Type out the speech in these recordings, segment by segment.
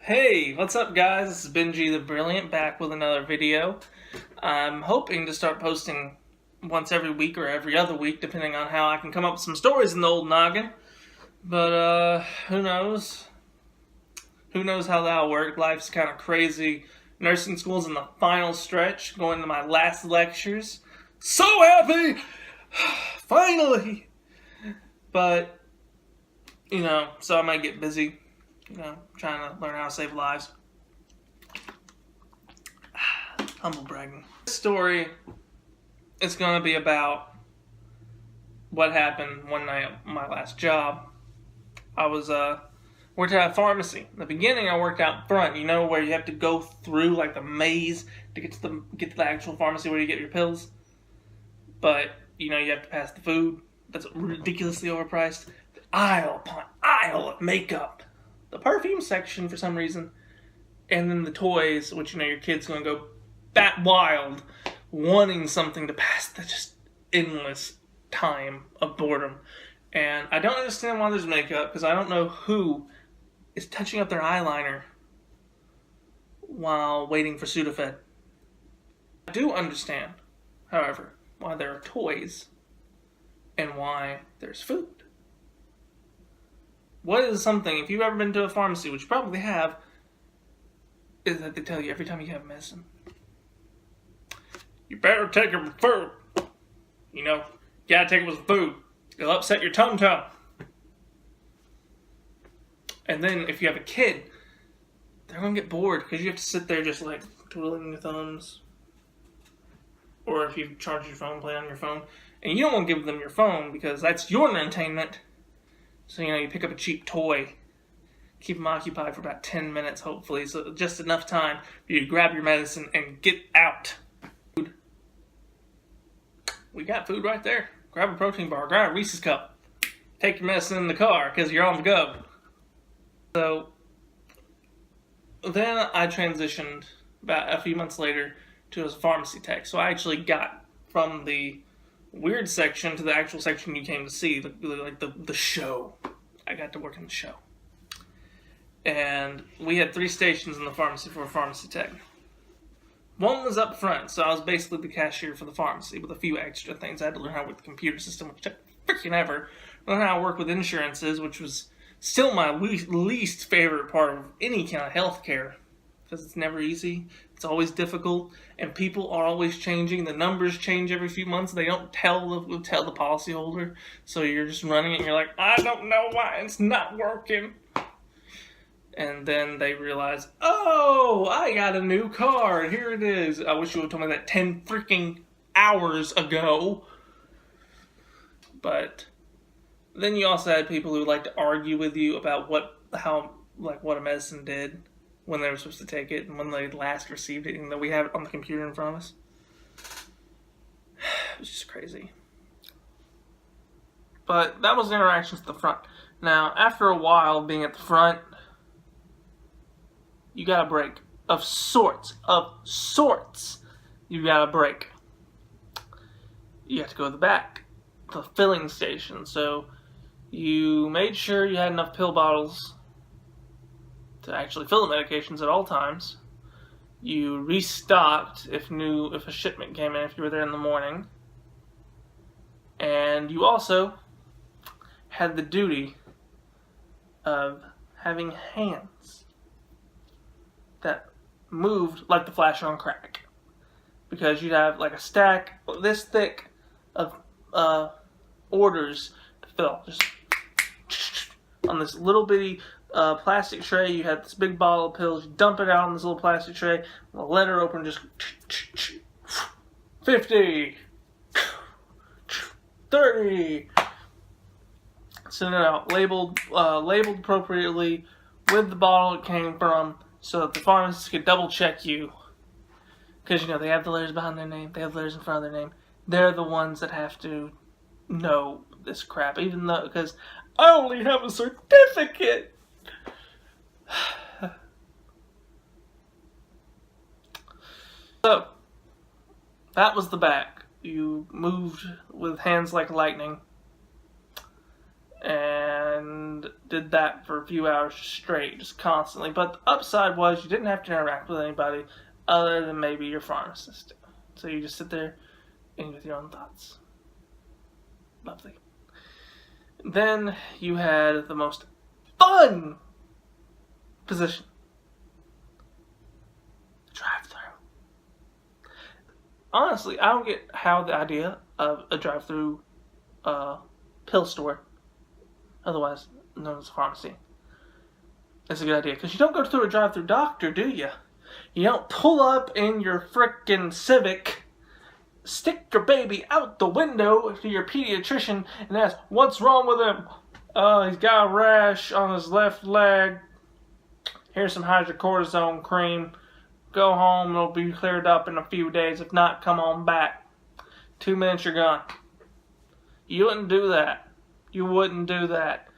Hey, what's up guys? This is Benji the Brilliant back with another video. I'm hoping to start posting once every week or every other week depending on how I can come up with some stories in the old noggin. But who knows? Who knows how that'll work? Life's kind of crazy. Nursing school's in the final stretch, going to my last lectures. So happy! Finally! But, so I might get busy. Trying to learn how to save lives. Humble bragging. This story is going to be about what happened one night at my last job. I was worked at a pharmacy. In the beginning, I worked out front. Where you have to go through like the maze to get to the actual pharmacy where you get your pills. But you have to pass the food that's ridiculously overpriced. The aisle upon aisle of makeup. The perfume section for some reason, and then the toys, which your kid's gonna go bat wild, wanting something to pass the just endless time of boredom. And I don't understand why there's makeup, because I don't know who is touching up their eyeliner while waiting for Sudafed. I do understand, however, why there are toys and why there's food. What is something, if you've ever been to a pharmacy, which you probably have, is that they tell you every time you have medicine, you better take it with food. You gotta take it with food. It'll upset your tum-tum. And then if you have a kid, they're gonna get bored because you have to sit there just like twiddling your thumbs. Or if you charge your phone, play on your phone. And you don't want to give them your phone because that's your entertainment. So, you pick up a cheap toy, keep them occupied for about 10 minutes, hopefully, so just enough time for you to grab your medicine and get out. Food. We got food right there. Grab a protein bar, grab a Reese's cup, take your medicine in the car because you're on the go. So, then I transitioned about a few months later to a pharmacy tech. So I actually got from the weird section to the actual section you came to see, the show. I got to work in the show. And we had 3 stations in the pharmacy for a pharmacy tech. One was up front, so I was basically the cashier for the pharmacy with a few extra things. I had to learn how to work the computer system, which took freaking ever. Learn how to work with insurances, which was still my least favorite part of any kind of healthcare. Because it's never easy. It's always difficult, and people are always changing. The numbers change every few months. They don't tell the policyholder, so you're just running it and you're like, I don't know why it's not working. And then they realize, oh, I got a new car. Here it is. I wish you would have told me that 10 freaking hours ago. But then you also had people who like to argue with you about what a medicine did when they were supposed to take it and when they last received it, even though we have it on the computer in front of us. It was just crazy. But that was the interactions at the front. Now, after a while being at the front, you got a break. Of sorts. You got a break. You have to go to the back. The filling station. So, you made sure you had enough pill bottles to actually fill the medications at all times. You restocked if a shipment came in, if you were there in the morning. And you also had the duty of having hands that moved like the flash on crack. Because you'd have like a stack this thick of orders to fill. Just on this little bitty plastic tray. You had this big bottle of pills. You dump it out on this little plastic tray. The letter open, just 50, 30. Send it out, labeled appropriately with the bottle it came from, so that the pharmacist could double check you. Because they have the letters behind their name. They have the letters in front of their name. They're the ones that have to know this crap. Even though, because I only have a certificate. So, that was the back. You moved with hands like lightning. And and did that for a few hours straight, just constantly. But the upside was you didn't have to interact with anybody other than maybe your pharmacist. So you just sit there and with your own thoughts. Lovely. Then you had the most fun position. Drive-thru. Honestly, I don't get how the idea of a drive-thru pill store, otherwise known as a pharmacy, is a good idea. Because you don't go through a drive-thru doctor, do you? You don't pull up in your frickin' Civic, stick your baby out the window to your pediatrician and ask, what's wrong with him? He's got a rash on his left leg. Here's some hydrocortisone cream. Go home, it'll be cleared up in a few days. If not, come on back. 2 minutes, you're gone. You wouldn't do that. You wouldn't do that.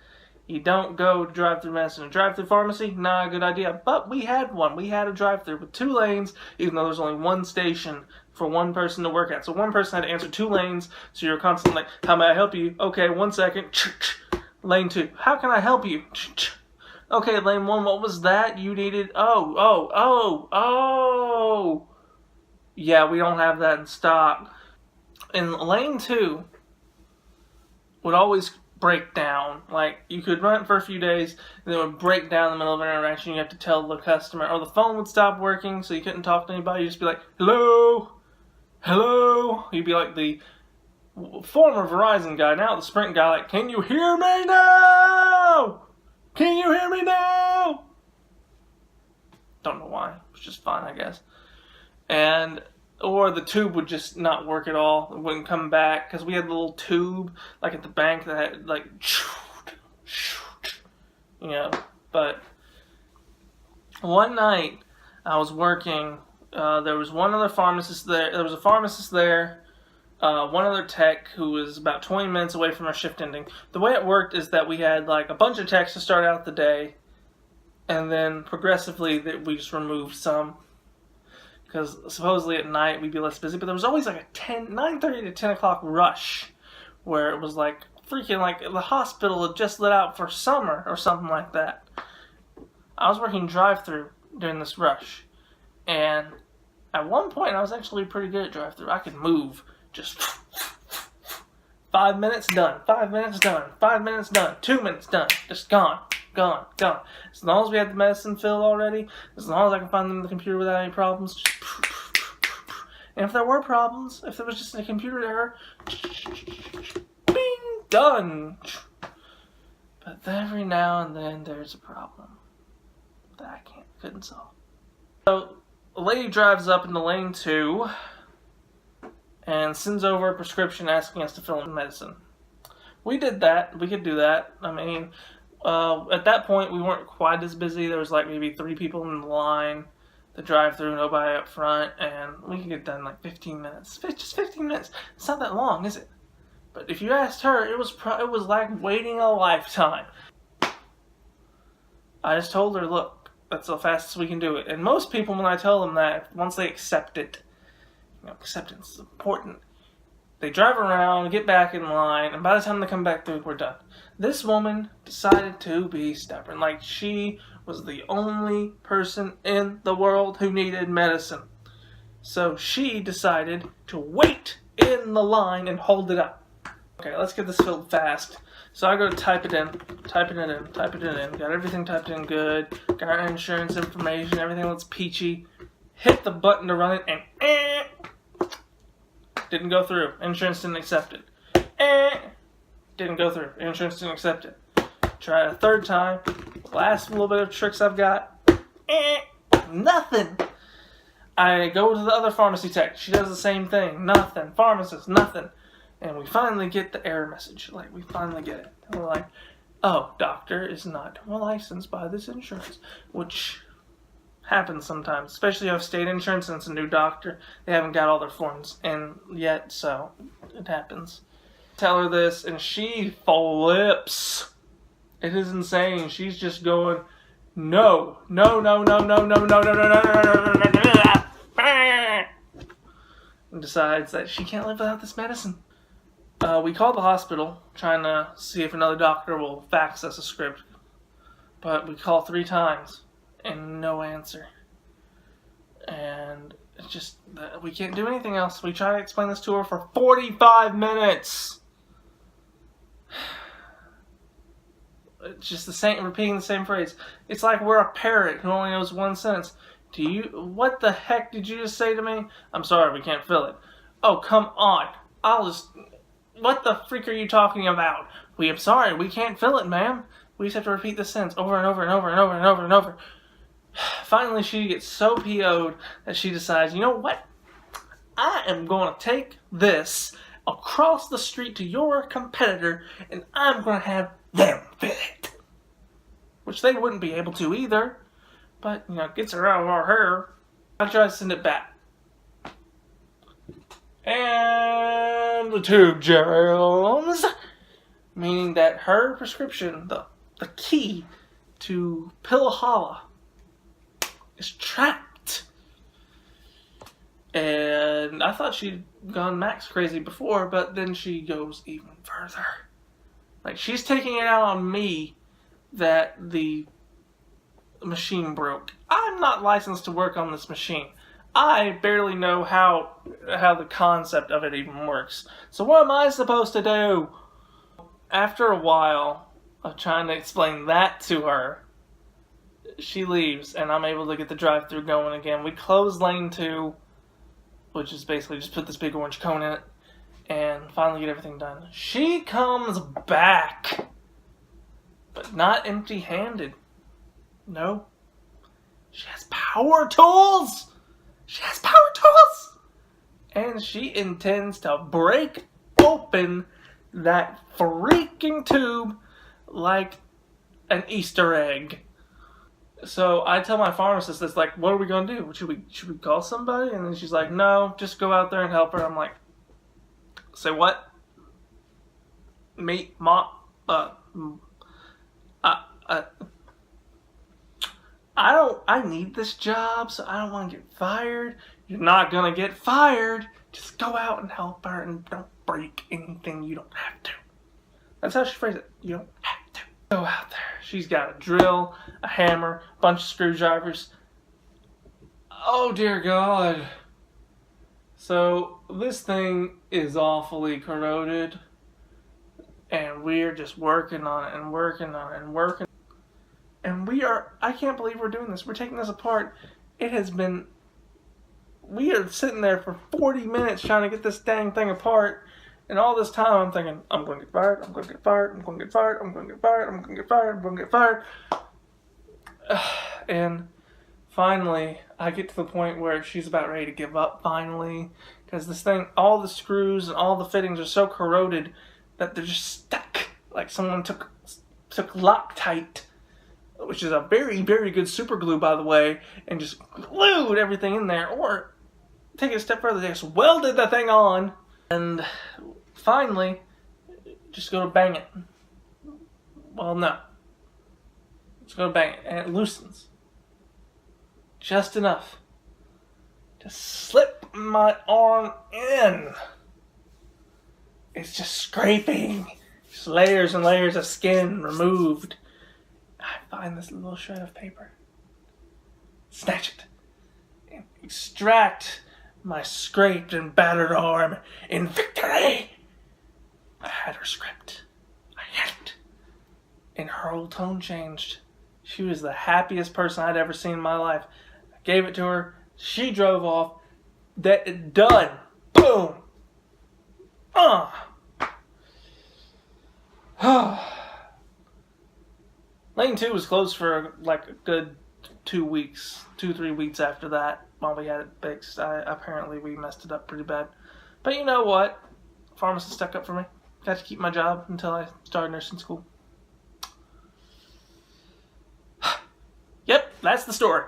You don't go to drive-thru medicine. A drive-thru pharmacy? Not a good idea. But we had one. We had a drive-thru with 2 lanes, even though there's only one station for one person to work at. So one person had to answer 2 lanes, so you're constantly like, how may I help you? Okay, 1 second. Lane 2. How can I help you? Okay, lane 1, what was that? You needed... Oh. Yeah, we don't have that in stock. And lane 2 would always break down. Like, you could run it for a few days, and it would break down in the middle of an interaction. You have to tell the customer, or the phone would stop working, so you couldn't talk to anybody. You'd just be like, hello? Hello? You'd be like the former Verizon guy, now the Sprint guy, like, can you hear me now? Can you hear me now? Don't know why. It's just fun, I guess. Or the tube would just not work at all. It wouldn't come back because we had a little tube like at the bank that had like, you know. But one night I was working. There was one other pharmacist there. There was a pharmacist there. One other tech who was about 20 minutes away from our shift ending. The way it worked is that we had like a bunch of techs to start out the day, and then progressively that we just removed some. Because supposedly at night we'd be less busy, but there was always like a 9:30 to 10 o'clock rush where it was like freaking like the hospital had just let out for summer or something like that. I was working drive-thru during this rush, and at one point I was actually pretty good at drive-thru. I could move just 5 minutes done, 5 minutes done, 5 minutes done, 2 minutes done, just gone. As long as we had the medicine filled already, as long as I can find them in the computer without any problems, just and if there were problems, if there was just a computer error, bing, done. But every now and then there's a problem that I couldn't solve. So a lady drives up into lane 2 and sends over a prescription asking us to fill in medicine. We did that. We could do that. I mean, at that point, we weren't quite as busy. There was like maybe 3 people in the line, the drive-thru, nobody up front, and we could get done in like 15 minutes. Just 15 minutes. It's not that long, is it? But if you asked her, it was like waiting a lifetime. I just told her, look, that's the fastest we can do it. And most people, when I tell them that, once they accept it, you know, acceptance is important. They drive around, get back in line, and by the time they come back through, we're done. This woman decided to be stubborn. Like, she was the only person in the world who needed medicine. So she decided to wait in the line and hold it up. Okay, let's get this filled fast. So I go to type it in. Got everything typed in good. Got our insurance information. Everything looks peachy. Hit the button to run it, and didn't go through. Insurance didn't accept it. Didn't go through. Insurance didn't accept it. Try it a 3rd time. Last little bit of tricks I've got. Nothing. I go to the other pharmacy tech. She does the same thing. Nothing. Pharmacist, nothing. And we finally get the error message. Like, we finally get it. And we're like, oh, doctor is not licensed by this insurance. Which happens sometimes. Especially if you have state insurance and it's a new doctor. They haven't got all their forms in yet, so it happens. Tell her this, and she flips. It is insane. She's just going, no, and decides that she can't live without this medicine. We called the hospital, trying to see if another doctor will fax us a script. But we called 3 times, and no answer. And it's just, we can't do anything else. We tried to explain this to her for 45 minutes. It's just the same, repeating the same phrase. It's like we're a parrot who only knows one sentence. What the heck did you just say to me? I'm sorry, we can't fill it. Oh, come on. What the freak are you talking about? I'm sorry, we can't fill it, ma'am. We just have to repeat the sentence over and over and over and over and over and over. Finally, she gets so PO'd that she decides, you know what? I am going to take this across the street to your competitor, and I'm going to have them fill it. Which they wouldn't be able to either. But, gets her out of our hair. I try to send it back. And the tube jams. Meaning that her prescription, the key to Pillahala, is trapped. And I thought she'd gone max crazy before, but then she goes even further. Like, she's taking it out on me that the machine broke. I'm not licensed to work on this machine. I barely know how the concept of it even works. So what am I supposed to do? After a while of trying to explain that to her, she leaves, and I'm able to get the drive-thru going again. We close lane 2, which is basically just put this big orange cone in it, and finally get everything done. She comes back, but not empty-handed. No. She has power tools! She has power tools! And she intends to break open that freaking tube like an Easter egg. So I tell my pharmacist, that's like, what are we gonna do? Should we call somebody? And then she's like, no, just go out there and help her. I'm like, say what? I need this job, so I don't want to get fired. You're not gonna get fired. Just go out and help her and don't break anything you don't have to. That's how she phrased it. You don't have to. Go out there. She's got a drill, a hammer, a bunch of screwdrivers. Oh dear God. So this thing is awfully corroded, and we're just working on it and working on it and working. And I can't believe we're doing this. We're taking this apart. We are sitting there for 40 minutes trying to get this dang thing apart. And all this time I'm thinking, I'm going to get fired, I'm going to get fired, I'm going to get fired, I'm going to get fired, I'm going to get fired, I'm going to get fired. And finally, I get to the point where she's about ready to give up finally. Because this thing, all the screws and all the fittings are so corroded that they're just stuck. Like someone took Loctite, which is a very, very good super glue, by the way, and just glued everything in there. Or, take it a step further, they just welded the thing on. And finally, just go to bang it. Well, no. Just go to bang it, and it loosens. Just enough. Just slip my arm in. It's just scraping. Just layers and layers of skin removed. I find this little shred of paper. Snatch it. And extract my scraped and battered arm in victory. I had her script. I had it. And her whole tone changed. She was the happiest person I'd ever seen in my life. I gave it to her. She drove off. Done. Boom. Lane 2 was closed for like a good 2 weeks, 2-3 weeks after that while we had it fixed. Apparently we messed it up pretty bad. But you know what? Pharmacist stuck up for me. Got to keep my job until I started nursing school. Yep, that's the story.